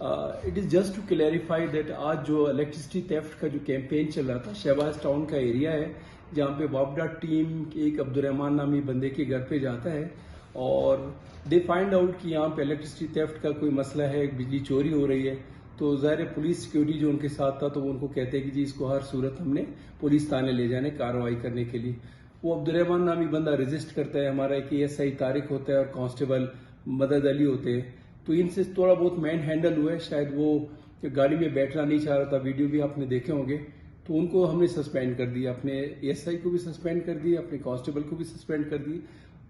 It is just to clarify that آج جو electricity theft کا جو کیمپین چل رہا تھا، شہباز ٹاؤن کا ایریا ہے جہاں پہ وابڈا ٹیم ایک عبدالرحمان نامی بندے کے گھر پہ جاتا ہے اور دے فائنڈ آؤٹ کہ یہاں پہ الیکٹریسٹی تھیفٹ کا کوئی مسئلہ ہے، بجلی چوری ہو رہی ہے. تو ظاہر پولیس سیکیورٹی جو ان کے ساتھ تھا تو وہ ان کو کہتے ہیں کہ جی اس کو ہر صورت ہم نے پولیس تھانے لے جانے کارروائی کرنے کے لیے. وہ عبدالرحمان نامی بندہ ریزسٹ کرتا ہے، ہمارا ایک ASI طارق ہوتا ہے اور کانسٹیبل مدد علی ہوتے ہیں. تو ان سے تھوڑا بہت مین ہینڈل ہوا ہے، شاید وہ گاڑی میں بیٹھنا نہیں چاہ رہا تھا، ویڈیو بھی آپ نے دیکھے ہوں گے. تو ان کو ہم نے سسپینڈ کر دیا، اپنے ASI کو بھی سسپینڈ کر دیا، اپنے کانسٹیبل کو بھی سسپینڈ کر دی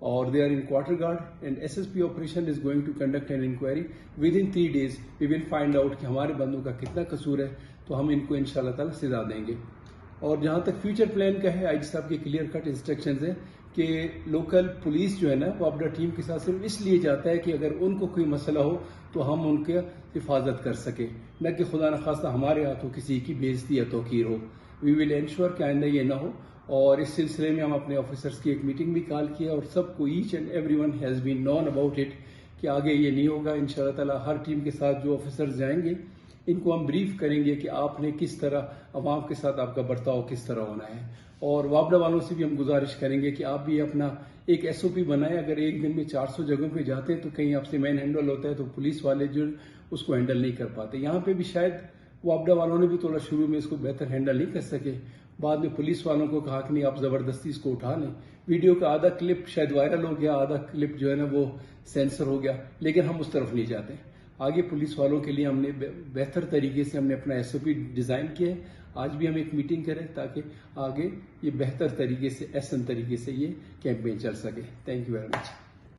اور they are in quarter guard and SSP operation is going to conduct an inquiry. With in 3 days we will find out کہ ہمارے بندوں کا کتنا قصور ہے، تو ہم ان کو انشاءاللہ تعالی سزا دیں گے. اور جہاں تک فیوچر پلان کا ہے، IG صاحب کے کلیئر کٹ انسٹرکشنز ہیں کہ لوکل پولیس جو ہے نا وہ وابڈا ٹیم کے ساتھ صرف اس لیے جاتا ہے کہ اگر ان کو کوئی مسئلہ ہو تو ہم ان کی حفاظت کر سکیں، نہ کہ خدا نخواستہ ہمارے ہاتھوں کسی کی بے عزتی یا توقیر ہو. وی ول انشور کہ آئندہ یہ نہ ہو. اور اس سلسلے میں ہم اپنے آفیسرز کی ایک میٹنگ بھی کال کی ہے اور سب کو each and every one has been known about it کہ آگے یہ نہیں ہوگا. انشاءاللہ تعالی ہر ٹیم کے ساتھ جو آفیسرز جائیں گے ان کو ہم بریف کریں گے کہ آپ نے کس طرح عوام کے ساتھ آپ کا برتاؤ کس طرح ہونا ہے. اور وابڈا والوں سے بھی ہم گزارش کریں گے کہ آپ بھی اپنا ایک SOP بنائیں. اگر ایک دن میں 400 جگہوں پہ جاتے ہیں تو کہیں آپ سے مین ہینڈل ہوتا ہے تو پولیس والے جو اس کو ہینڈل نہیں کر پاتے. یہاں پہ بھی شاید وابڈا والوں نے بھی تھوڑا شروع میں اس کو بہتر ہینڈل نہیں کر سکے، بعد میں پولیس والوں کو کہا کہ نہیں آپ زبردستی اس کو اٹھا لیں. ویڈیو کا آدھا کلپ شاید وائرل ہو گیا، آدھا کلپ جو ہے نا وہ سینسر ہو گیا، لیکن ہم اس طرف نہیں جاتے. آگے پولیس والوں کے لیے ہم نے بہتر طریقے سے ہم نے اپنا SOP ڈیزائن کیا ہے. آج بھی ہم ایک میٹنگ کریں تاکہ آگے یہ بہتر طریقے سے احسن طریقے سے یہ کیمپین چل سکے. Thank you very much.